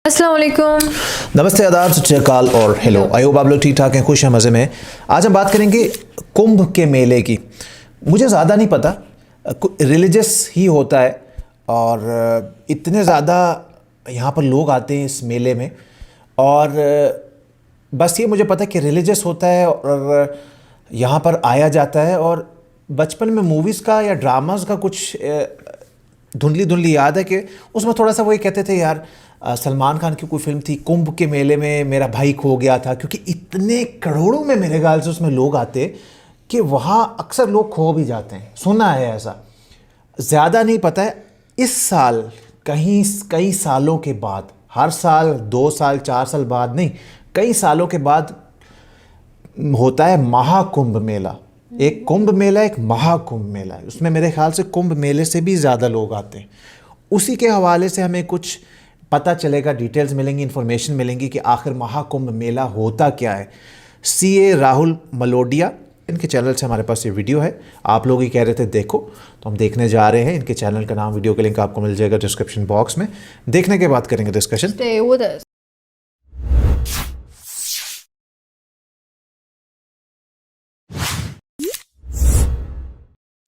अस्सलाम वालेकुम। नमस्ते, आदाब, सत श्री अकाल और हेलो। आई होप आप लोग ठीक ठाक हैं, खुश हैं, मज़े में। आज हम बात करेंगे कुंभ के मेले की। मुझे ज़्यादा नहीं पता, रिलीजियस ही होता है और इतने ज़्यादा यहाँ पर लोग आते हैं इस मेले में। और बस ये मुझे पता है कि रिलीजियस होता है और यहाँ पर आया जाता है। और बचपन में मूवीज़ का या ड्रामास का कुछ धुंधली धुंधली याद है कि उसमें थोड़ा सा वही कहते थे, यार सलमान खान की कोई फिल्म थी, कुंभ के मेले में मेरा भाई खो गया था, क्योंकि इतने करोड़ों में मेरे ख्याल से उसमें लोग आते कि वहाँ अक्सर लोग खो भी जाते हैं। सुना है ऐसा, ज़्यादा नहीं पता है। इस साल कई सालों के बाद, हर साल 2 साल 4 साल बाद नहीं, कई सालों के बाद होता है महाकुंभ मेला। एक कुंभ मेला, एक महाकुंभ मेला है। उसमें मेरे ख्याल से कुंभ मेले से भी ज़्यादा लोग आते हैं। उसी के हवाले से हमें कुछ पता चलेगा, डिटेल्स मिलेंगी, इन्फॉर्मेशन मिलेंगी कि आखिर महाकुंभ मेला होता क्या है। सीए राहुल मलोडिया, इनके चैनल से हमारे पास ये वीडियो है। आप लोग ही कह रहे थे देखो, तो हम देखने जा रहे हैं। इनके चैनल का नाम, वीडियो का लिंक आपको मिल जाएगा डिस्क्रिप्शन बॉक्स में। देखने के बाद करेंगे डिस्कशन। Stay with us.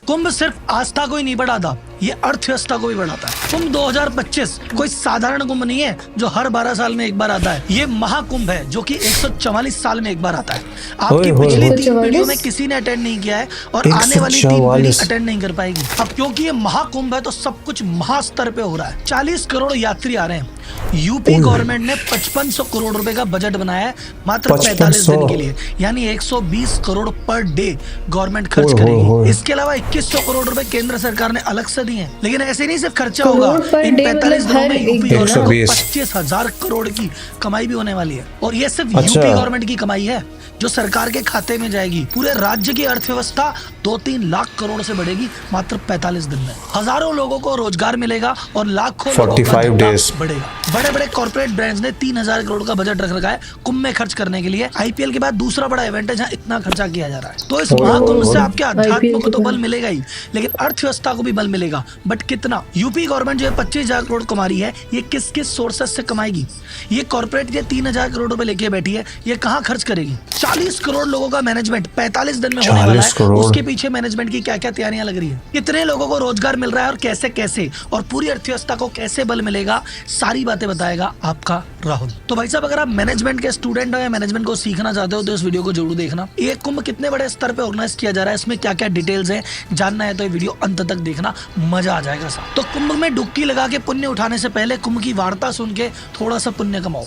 कुंभ सिर्फ आस्था को ही नहीं बढ़ाता, ये अर्थव्यवस्था को भी बढ़ाता है। कुंभ 2025 कोई साधारण कुंभ नहीं है जो हर 12 साल में एक बार आता है। ये महाकुंभ है जो कि 144 साल में एक बार आता है। आपकी पिछली 3 पीढ़ियों में किसी ने अटेंड नहीं किया है और आने वाली 3 पीढ़ी अटेंड नहीं कर पाएगी। अब क्योंकि ये महाकुंभ है तो सब कुछ महास्तर पे हो रहा है। 40 करोड़ यात्री आ रहे हैं। यूपी गवर्नमेंट ने 5500 करोड़ रुपए का बजट बनाया है मात्र 45 दिन के लिए, यानी 120 करोड़ पर डे गवर्नमेंट खर्च करेगी। इसके अलावा 2100 करोड़ रुपए केंद्र सरकार ने अलग से दिए हैं। लेकिन ऐसे नहीं सिर्फ खर्चा होगा, इन 45 दिनों में यूपी गवर्नमेंट को 25,000 करोड़ की कमाई भी होने वाली है। और ये सिर्फ यूपी गवर्नमेंट की कमाई है जो सरकार के खाते में जाएगी। पूरे राज्य की अर्थव्यवस्था 2-3 लाख करोड़ से बढ़ेगी मात्र 45 दिन में। हजारों लोगों को रोजगार मिलेगा और लाखों लोगों का धंधा बढ़ेगा। बड़े बड़े कॉर्पोरेट ब्रांड्स ने 3000 करोड़ का बजट रख रखा है कुंभ में खर्च करने के लिए। आईपीएल के बाद दूसरा बड़ा इवेंट है जहाँ इतना खर्चा किया जा रहा है। तो इस महाकुंभ से आपके अध्यात्म को तो बल मिलेगा ही, लेकिन अर्थव्यवस्था को भी बल मिलेगा। बट कितना? यूपी गवर्नमेंट जो 25,000 करोड़ कमा रही है, ये किस किस सोर्सेस से कमाएगी? ये कॉर्पोरेट ये 3000 करोड़ रुपए लेके बैठी है, ये कहाँ खर्च करेगी? 40 करोड़ लोगों का मैनेजमेंट 45 दिन में होने वाला है। उसके पीछे मैनेजमेंट की क्या क्या तैयारियां लग रही है, कितने लोगों को रोजगार मिल रहा है और कैसे कैसे, और पूरी अर्थव्यवस्था को कैसे बल मिलेगा, सारी बातें बताएगा आपका राहुल। तो भाई साहब, अगर आप मैनेजमेंट के स्टूडेंट हो या मैनेजमेंट को सीखना चाहते हो तो इस वीडियो को जरूर देखना। ये कुंभ कितने बड़े स्तर पे ऑर्गेनाइज किया जा रहा है, इसमें क्या क्या डिटेल्स है, जानना है तो ये वीडियो अंत तक देखना, मजा आ जाएगा साहब। तो कुंभ में डुबकी लगा के पुण्य उठाने से पहले कुंभ की वार्ता सुन के थोड़ा सा पुण्य कमाओ।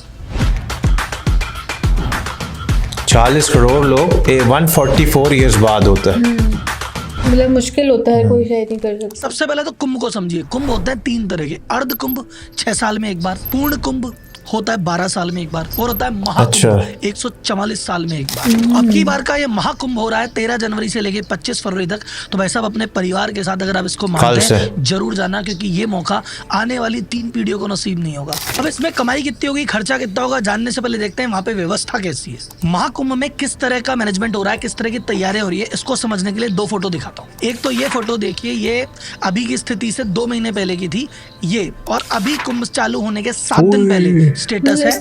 40 करोड़ लोग 144 ईयर्स बाद होता है। मतलब मुश्किल होता है, कोई शायद नहीं कर सकता। सबसे पहले तो कुंभ को समझिए। कुंभ होता है 3 तरह के। अर्ध कुंभ 6 साल में एक बार, पूर्ण कुंभ होता है 12 साल में एक बार, और होता है महाकुंभ 144 साल में एक बार। अब की बार का ये महाकुंभ हो रहा है 13 जनवरी से लेके 25 फरवरी तक। तो भाई साहब, अपने परिवार के साथ अगर आप इसको मानते हैं जरूर जाना, क्योंकि ये मौका आने वाली 3 पीढ़ियों को नसीब नहीं होगा। अब इसमें कमाई कितनी होगी, खर्चा कितना होगा, जानने से पहले देखते हैं वहाँ पे व्यवस्था कैसी है। महाकुंभ में किस तरह का मैनेजमेंट हो रहा है, किस तरह की तैयारियां हो रही है, इसको समझने के लिए 2 फोटो दिखाता हूँ। एक तो ये फोटो देखिए, ये अभी की स्थिति से 2 महीने पहले की थी ये, और अभी कुंभ चालू होने के 7 दिन पहले स्टेटस है।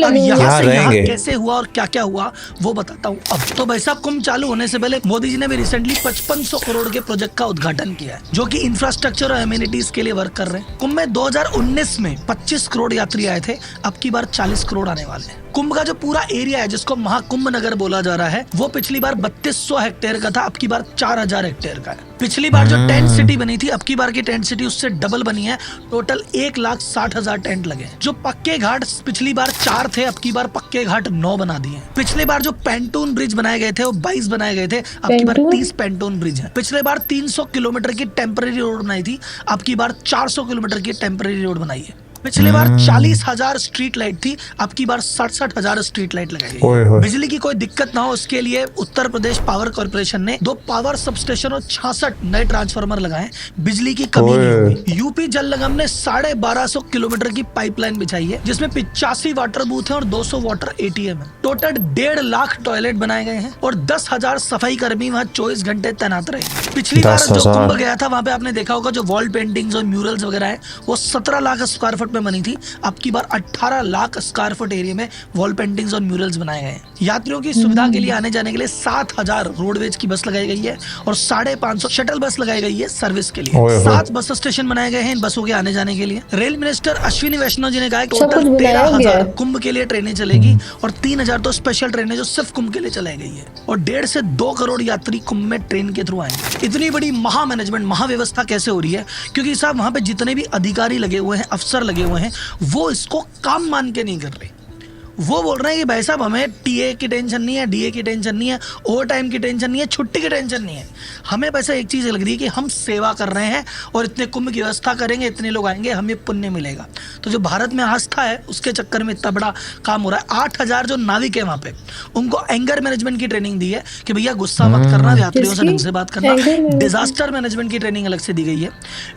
अब यहाँ से यहाँ कैसे हुआ और क्या क्या हुआ वो बताता हूँ। अब तो भाई साहब, कुंभ चालू होने से पहले मोदी जी ने भी रिसेंटली 5500 करोड़ के प्रोजेक्ट का उद्घाटन किया है, जो कि इंफ्रास्ट्रक्चर और एमिनिटीज के लिए वर्क कर रहे हैं। कुंभ में 2019 में 25 करोड़ यात्री आए थे, अब की बार 40 करोड़ आने वाले हैं। कुंभ का जो पूरा एरिया है, जिसको महाकुंभ नगर बोला जा रहा है, वो पिछली बार 3200 हेक्टेयर का था, अब की बार 4000 हेक्टेयर का है। पिछली बार जो टेंट सिटी बनी थी, अब की बार की टेंट सिटी उससे डबल बनी है। टोटल 1,60,000 टेंट लगे। जो पक्के घाट पिछली बार 4 थे, अब की बार पक्के घाट 9 बना दिए। पिछली बार जो पेंटून ब्रिज बनाए गए थे वो 22 बनाए गए थे, अब की बार 30 पेंटून ब्रिज है। पिछले बार 300 किलोमीटर की टेम्पररी रोड बनाई थी, अब की बार 400 किलोमीटर की टेम्पररी रोड बनाई है। पिछली बार 40,000 स्ट्रीट लाइट थी, अब की बार 67,000 स्ट्रीट लाइट लगाई गई। बिजली की कोई दिक्कत ना हो उसके लिए उत्तर प्रदेश पावर कॉर्पोरेशन ने 2 पावर सबस्टेशन और 66 नए ट्रांसफार्मर लगाए। बिजली की कमी नहीं होगी। यूपी जल निगम ने 1250 किलोमीटर की पाइपलाइन बिछाई है, जिसमें 85 वाटर बूथ है और 200 वाटर एटीएम है। टोटल 1.5 लाख टॉयलेट बनाए गए हैं और 10,000 सफाई कर्मी वहाँ 24 घंटे तैनात रहे। पिछली बार जो कुंभ गया था, वहाँ पे आपने देखा होगा जो वॉल पेंटिंग्स और म्यूरल्स वगैरह है, वो 17 लाख स्क्वायर फुट फुट में बनी थी, अब की बार 18 लाख स्क्वायर फुट एरिया में वॉल पेंटिंग्स और म्यूरल्स बनाए गए हैं। यात्रियों की सुविधा के लिए आने जाने के लिए 7000 रोडवेज की बस लगाई गई है और 550 शटल बस लगाई गई है सर्विस के लिए। 7 बस स्टेशन बनाए गए हैं इन बसों के आने जाने के लिए। रेल मिनिस्टर अश्विनी वैष्णव जी ने कहा टोटल 13,000 कुंभ के लिए ट्रेनें चलेगी और 3,000 तो स्पेशल ट्रेनें जो सिर्फ कुंभ के लिए चलाई गई है और 1.5 से 2 करोड़ यात्री कुंभ में ट्रेन के थ्रू आएंगे। इतनी बड़ी महा मैनेजमेंट, महाव्यवस्था कैसे हो रही है? क्योंकि साहब वहां पे जितने भी अधिकारी लगे हुए हैं, अफसर लगे हुए हैं, वो इसको काम मान के नहीं कर रहे। वो बोल रहे हैं कि भाई साहब हमें टीए की टेंशन नहीं है, डीए की टेंशन नहीं है, ओवर टाइम की टेंशन नहीं है, छुट्टी की टेंशन नहीं है। हमें पैसा एक चीज़ लग रही है कि हम सेवा कर रहे हैं और इतने कुंभ की व्यवस्था करेंगे, इतने लोग आएंगे, हमें पुण्य मिलेगा। तो जो भारत में आस्था है उसके चक्कर में इतना बड़ा काम हो रहा है। 8,000 जो नाविक है वहाँ पे, उनको एंगर मैनेजमेंट की ट्रेनिंग दी है कि भैया गुस्सा मत करना, यात्रियों से ढंग से बात करना। डिजास्टर मैनेजमेंट की ट्रेनिंग अलग से दी गई है।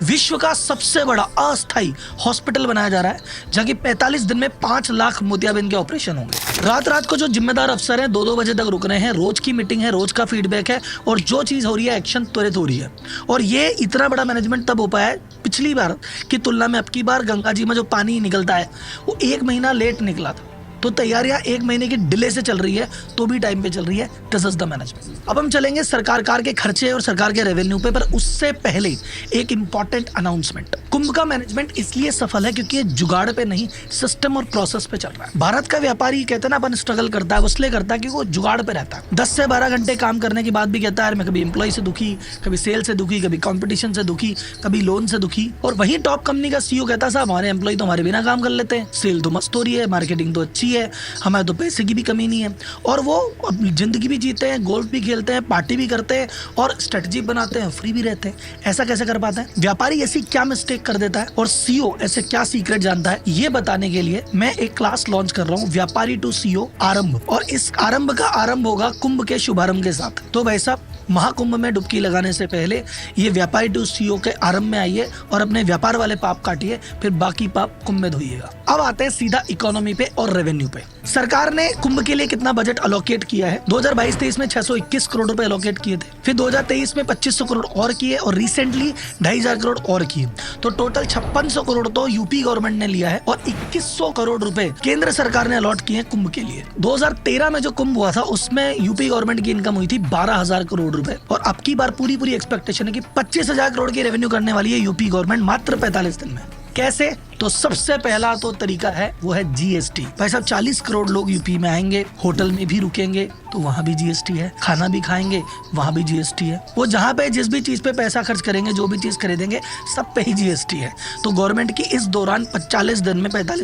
विश्व का सबसे बड़ा अस्थायी हॉस्पिटल बनाया जा रहा है जहाँ की 45 दिन में 5 लाख मोतियाबिंद के ऑपरेशन होंगे। रात को जो जिम्मेदार अफसर हैं 2-2 बजे तक रुक रहे हैं, रोज की मीटिंग है, रोज का फीडबैक है और जो चीज हो रही है एक्शन त्वरित हो रही है। और ये इतना बड़ा मैनेजमेंट तब हो पाया है पिछली बार की तुलना में। अब की बार गंगा जी में जो पानी निकलता है वो 1 महीना लेट निकला था, तो तैयारियां 1 महीने की डिले से चल रही है तो भी टाइम पे चल रही है। This is the management. अब हम चलेंगे सरकार के खर्चे और सरकार के रेवेन्यू पे, पर उससे पहले एक इंपॉर्टेंट अनाउंसमेंट। कुंभ का मैनेजमेंट इसलिए सफल है क्योंकि ये जुगाड़ पे नहीं, सिस्टम और प्रोसेस पे चल रहा है। भारत का व्यापारी कहते हैं ना अपन स्ट्रगल करता है, वो इसलिए करता है कि वो जुगाड़ पे रहता है। 10 से 12 घंटे काम करने के बाद भी कहता है मैं कभी एम्प्लॉय से दुखी, कभी सेल से दुखी, कभी कॉम्पिटिशन से दुखी, कभी लोन से दुखी। और वही टॉप कंपनी का सीईओ कहता है साहब हमारे एम्प्लॉय तो हमारे बिना काम कर लेते हैं, सेल तो मस्त हो रही है, मार्केटिंग तो अच्छी है, हमारे तो पैसे की भी कमी नहीं है। और वो अपनी जिंदगी भी जीते हैं, गोल्फ भी खेलते हैं, पार्टी भी करते हैं और स्ट्रेटजी बनाते हैं, फ्री भी रहते हैं। ऐसा कैसे कर पाता है? व्यापारी ऐसी क्या मिस्टेक कर देता है और सीईओ ऐसे क्या सीक्रेट जानता है, ये बताने के लिए मैं एक क्लास लॉन्च कर रहा हूँ, व्यापारी टू सीईओ आरंभ। और इस आरंभ का आरंभ होगा कुंभ के शुभारंभ के साथ। तो भाई साहब महाकुंभ में डुबकी लगाने से पहले ये व्यापारी टू सीईओ के आरंभ में आइए और अपने व्यापार वाले पाप काटिए, फिर बाकी पाप कुंभ में धोइएगा। अब आते हैं सीधा इकोनॉमी पे और रेवेन्यू पे। सरकार ने कुंभ के लिए कितना बजट अलोकेट किया है? 2022-23 में 621 करोड़ रुपए अलोकेट किए थे, फिर 2023 में 2500 करोड़ और किए और रिसेंटली 2,500 करोड़ और किए। तो टोटल 5600 करोड़ तो यूपी गवर्नमेंट ने लिया है और 2100 करोड़ रुपए केंद्र सरकार ने अलॉट किए कुंभ के लिए। 2013 में जो कुंभ हुआ था उसमें यूपी गवर्नमेंट की इनकम हुई थी 12,000 करोड़ रुपए और अब की बार पूरी एक्सपेक्टेशन है कि 25,000 करोड़ की रेवेन्यू करने वाली है यूपी गवर्नमेंट मात्र 45 दिन में। कैसे? तो सबसे पहला तो तरीका है वो है जीएसटी। भाई साहब 40 करोड़ लोग यूपी में आएंगे, होटल में भी रुकेंगे तो वहां भी जीएसटी है, खाना भी खाएंगे वहां भी जीएसटी है। वो जहां पे जिस भी चीज पे पैसा खर्च करेंगे, जो भी चीज खरीदेंगे, सब पे ही जीएसटी है। तो गवर्नमेंट की इस दौरान 45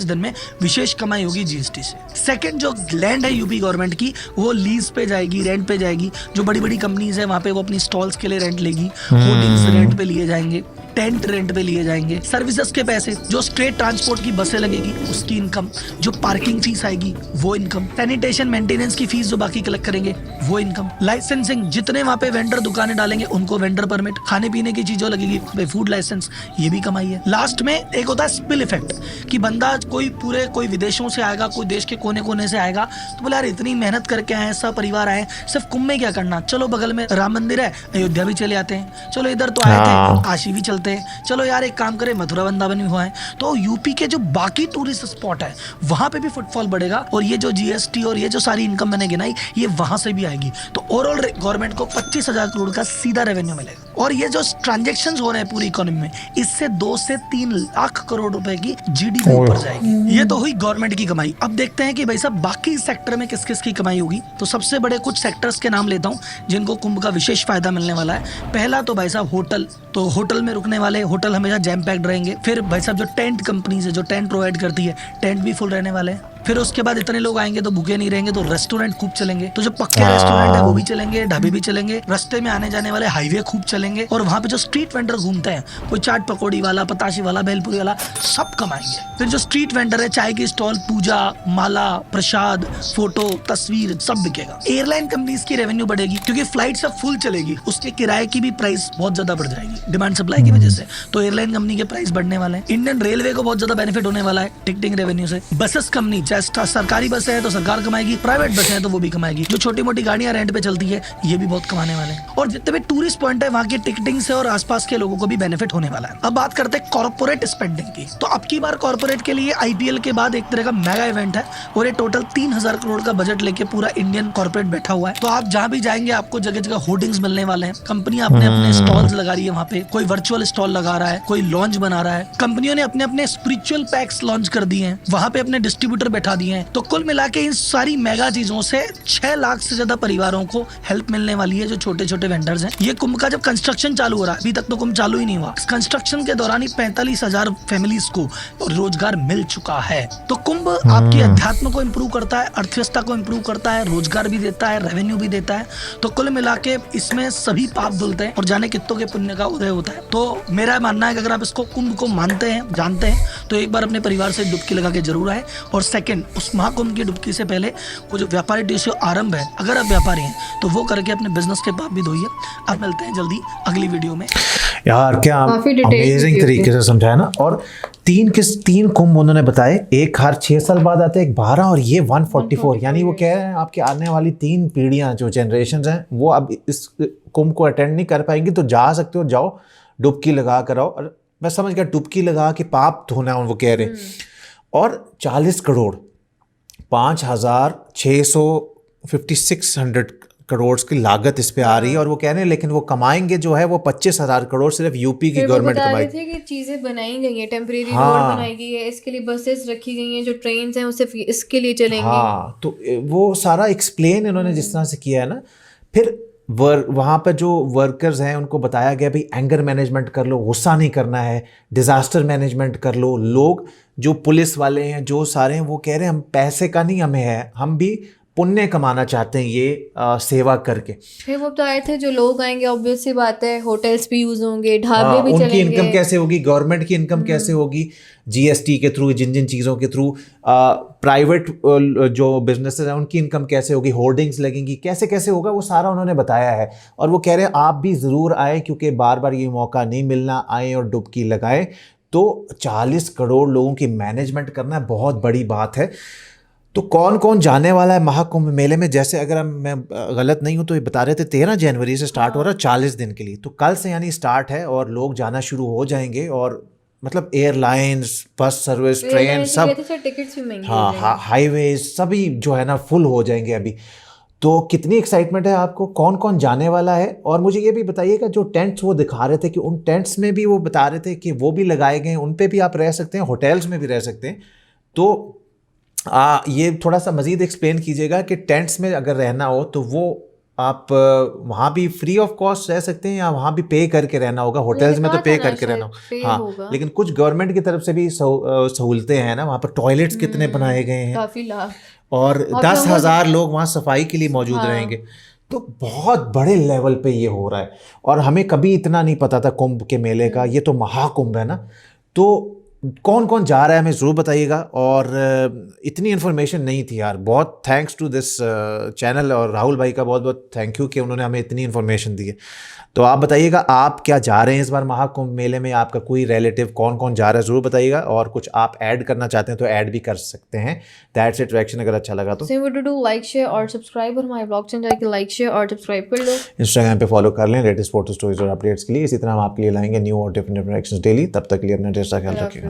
दिन में विशेष कमाई होगी जीएसटी से। सेकंड, जो लैंड है यूपी गवर्नमेंट की वो लीज पे जाएगी, रेंट पे जाएगी। जो बड़ी बड़ी कंपनीज है वहां पे वो अपनी स्टॉल्स के लिए रेंट लेगी, होर्डिंग्स रेंट पे लिए जाएंगे, टेंट रेंट पे लिए जाएंगे, सर्विसेज के पैसे, जो स्टेट ट्रांसपोर्ट की बसें लगेगी उसकी इनकम, जो पार्किंग फीस आएगी वो इनकम, सैनिटेशन मेंटेनेंस की फीस जो बाकी कलेक्ट करेंगे वो इनकम, लाइसेंसिंग, जितने वहां पे वेंडर दुकानें डालेंगे उनको वेंडर परमिट, खाने पीने की चीजों लगेगी फूड लाइसेंस, ये भी कमाई है। लास्ट में एक होता है स्पिल इफेक्ट कि बंदा कोई विदेशों से आएगा, कोई देश के कोने कोने से आएगा तो बोले यार इतनी मेहनत करके आए, सब परिवार आए, सिर्फ कुंभ में क्या करना, चलो बगल में राम मंदिर है, अयोध्या भी चले आते हैं, चलो इधर तो आए थे काशी भी चलते हैं, चलो यार एक काम करें मथुरा वृंदावन भी हुआ है। तो यूपी के जो बाकी टूरिस्ट स्पॉट है वहां पे भी फुटफॉल बढ़ेगा और ये जो जीएसटी और ये जो सारी इनकम मैंने गिनाई ये वहां से भी आएगी। तो ओवरऑल गवर्नमेंट को 25,000 करोड़ का सीधा रेवेन्यू मिलेगा। और ये जो ट्रांजैक्शंस हो रहे हैं पूरी इकोनॉमी में, इससे 2 से 3 लाख करोड़ रुपए की जीडीपी ऊपर जाएगी। ये तो हुई गवर्नमेंट की कमाई। अब देखते हैं कि भाई साहब बाकी सेक्टर में किस किस की कमाई होगी। तो सबसे बड़े कुछ सेक्टर्स के नाम लेता हूँ जिनको कुंभ का विशेष फायदा मिलने वाला है। पहला तो भाई साहब होटल, तो होटल में रुकने वाले, होटल हमेशा जैम पैक्ड रहेंगे। फिर भाई साहब जो टेंट कंपनीज है, जो टेंट प्रोवाइड करती है, टेंट भी फुल रहने वाले हैं। फिर उसके बाद इतने लोग आएंगे तो भूखे नहीं रहेंगे, तो रेस्टोरेंट खूब चलेंगे। तो जो पक्के रेस्टोरेंट है वो भी चलेंगे, ढाबे भी चलेंगे, रास्ते में आने जाने वाले हाईवे खूब चलेंगे और वहाँ पे जो स्ट्रीट वेंडर घूमते हैं, कोई चाट पकौड़ी वाला, पताशी वाला, भेलपुरी वाला, सब कमाएंगे। फिर जो स्ट्रीट वेंडर है, चाय की स्टॉल, पूजा, माला, प्रसाद, फोटो, तस्वीर, सब बिकेगा। एयरलाइन कंपनीज की रेवेन्यू बढ़ेगी क्योंकि फ्लाइट सब फुल चलेगी, उसके किराए की भी प्राइस बहुत ज्यादा बढ़ जाएगी डिमांड सप्लाई की वजह से। तो एयरलाइन कंपनी के प्राइस बढ़ने वाले हैं। इंडियन रेलवे को बहुत ज्यादा बेनिफिट होने वाला है टिकटिंग रेवेन्यू से। बसेस कंपनी, चाहे सरकारी बसें हैं तो सरकार कमाएगी, प्राइवेट बसें हैं तो वो भी कमाएगी, जो छोटी मोटी गाड़ियां रेंट पे चलती है ये भी बहुत कमाने वाले हैं, और जितने भी टूरिस्ट पॉइंट है वहाँ की टिकटिंग से और आसपास के लोगों को भी बेनिफिट होने वाला है। अब बात करते हैं कॉर्पोरेट स्पेंडिंग की। तो अब की बार कॉर्पोरेट के लिए आईपीएल के बाद एक तरह का मेगा इवेंट है और ये टोटल 3000 करोड़ का बजट लेके पूरा इंडियन कॉर्पोरेट बैठा हुआ है। तो आप जहाँ भी जाएंगे आपको जगह जगह होर्डिंग्स मिलने वाले हैं। कंपनियां अपने अपने स्टॉल्स लगा रही है वहाँ पे, कोई वर्चुअल स्टॉल लगा रहा है, कोई लॉन्च बना रहा है। कंपनियों ने अपने अपने स्पिरिचुअल पैक्स लॉन्च कर दिए हैं, वहाँ पे अपने डिस्ट्रीब्यूटर बैठा दिए हैं। तो कुल मिला के इन सारी मेगा चीजों से 6 लाख से ज्यादा परिवारों को हेल्प मिलने वाली है, जो छोटे छोटे वेंडर्स हैं। ये कुंभ का जब कंस्ट्रक्शन चालू हो रहा है, अभी तक तो कुंभ चालू ही नहीं हुआ, कंस्ट्रक्शन के दौरान ही 45,000 फैमिलीज को रोजगार मिल चुका है। तो कुंभ आपकी अध्यात्म को इम्प्रूव करता है, अर्थव्यवस्था को इम्प्रूव करता है, रोजगार भी देता है, रेवेन्यू भी देता है। तो कुल मिला के इसमें सभी पाप धुलते हैं और जाने कितनों के पुण्य का उदय होता है। तो मेरा मानना है कि अगर आप इसको कुंभ को मानते हैं, जानते हैं, तो एक बार अपने परिवार से डुबकी लगा के जरूर आए। और सेकंड, उस महाकुंभ की डुबकी से पहले वो जो व्यापारी डेशो आरंभ है, अगर आप व्यापारी हैं तो वो करके अपने बिजनेस के पाप भी धोइए। आप मिलते हैं जल्दी अगली वीडियो में। यार क्या अमेजिंग तरीके से समझाया ना। और तीन कुंभ उन्होंने बताए, एक हर 6 साल बाद आते हैं, एक 12 और ये 144। यानी वो कह रहे हैं आपके आने वाली 3 पीढ़ियां जो जनरेशन हैं वो अब इस कुंभ को अटेंड नहीं कर पाएंगी। तो जा सकते हो, जाओ डुबकी लगा कर आओ। और मैं समझ गया डुबकी लगा के पाप धोना वो कह रहे हैं। और 40 करोड़ 5,656 करोड़ की लागत इस पे आ रही है। और वो कह रहे हैं लेकिन वो कमाएंगे जो है वो 25,000 करोड़ सिर्फ यूपी की गवर्नमेंट कमाएगी। थे कि चीजें बनाई गई हैं, टेम्परेरी रोड बनाई गई है, इसके लिए बसेस रखी गई हैं, जो ट्रेन्स हैं वो सिर्फ इसके लिए चलेंगे। हाँ, तो वो सारा एक्सप्लेन इन्होंने जिस तरह से किया है ना। फिर वहाँ पर जो वर्कर्स हैं उनको बताया गया भाई एंगर मैनेजमेंट कर लो, गुस्सा नहीं करना है, डिज़ास्टर मैनेजमेंट कर लो। लोग जो पुलिस वाले हैं जो सारे हैं वो कह रहे हैं हम पैसे का नहीं हमें है, हम भी पुण्य कमाना चाहते हैं ये सेवा करके। फिर वो बताए थे जो लोग आएंगे ऑब्वियस सी बात है होटल्स भी यूज होंगे, ढाबे भी उनकी चलेंगे। इनकम कैसे होगी, गवर्नमेंट की इनकम कैसे होगी, जीएसटी के थ्रू, जिन जिन चीज़ों के थ्रू, प्राइवेट जो बिजनेसेस हैं उनकी इनकम कैसे होगी, होर्डिंग्स लगेंगी, कैसे कैसे होगा वो सारा उन्होंने बताया है। और वो कह रहे हैं आप भी ज़रूर आए क्योंकि बार बार ये मौका नहीं मिलना, आए और डुबकी लगाएं। तो 40 करोड़ लोगों की मैनेजमेंट करना बहुत बड़ी बात है। तो कौन कौन जाने वाला है महाकुंभ मेले में? जैसे अगर मैं गलत नहीं हूँ तो ये बता रहे थे 13 जनवरी से स्टार्ट हो रहा है 40 दिन के लिए। तो कल से यानी स्टार्ट है और लोग जाना शुरू हो जाएंगे। और मतलब एयरलाइंस, बस सर्विस, ट्रेन सब, टिकट्स भी महंगे, हाँ, हाईवेज सभी जो है ना फुल हो जाएंगे अभी। तो कितनी एक्साइटमेंट है आपको, कौन कौन जाने वाला है? और मुझे ये भी बताइएगा जो टेंट्स वो दिखा रहे थे कि उन टेंट्स में भी वो बता रहे थे कि वो भी लगाए गए हैं, उन पे भी आप रह सकते हैं, होटल्स में भी रह सकते हैं। तो ये थोड़ा सा मज़ीद एक्सप्लेन कीजिएगा कि टेंट्स में अगर रहना हो तो वो आप वहाँ भी फ्री ऑफ कॉस्ट रह सकते हैं या वहाँ भी पे करके रहना होगा? होटल्स में तो पे करके रहना होगा, हाँ, लेकिन कुछ गवर्नमेंट की तरफ से भी सहूलतें हैं ना। वहाँ पर टॉयलेट्स कितने बनाए गए हैं, काफ़ी लाख, और 10,000 लोग वहाँ सफाई के लिए मौजूद रहेंगे। तो बहुत बड़े लेवल पे ये हो रहा है और हमें कभी इतना नहीं पता था कुंभ के मेले का। ये तो महाकुंभ है ना। तो कौन कौन जा रहा है हमें ज़रूर बताइएगा। और इतनी इन्फॉर्मेशन नहीं थी यार, बहुत थैंक्स टू दिस चैनल और राहुल भाई का बहुत बहुत थैंक यू कि उन्होंने हमें इतनी इन्फॉर्मेशन दी है। तो आप बताइएगा आप क्या जा रहे हैं इस बार महाकुंभ मेले में, आपका कोई रिलेटिव कौन कौन जा रहा है ज़रूर बताइएगा। और कुछ आप ऐड करना चाहते हैं तो ऐड भी कर सकते हैं। That's it. रिएक्शन अगर अच्छा लगा तो लाइक शेयर और सब्सक्राइब, और हमारे ब्लॉग चैनल जाके लाइक शेयर और सब्सक्राइब कर लो। इंस्टाग्राम पे फॉलो कर लें लेटेस्ट फोटो स्टोरीज और अपडेट्स के लिए। इसी तरह हम आपके लिए लाएंगे न्यू और डिफरेंट रिएक्शंस डेली। तब तक के लिए अपना ढेर सारा ख्याल रखिएगा।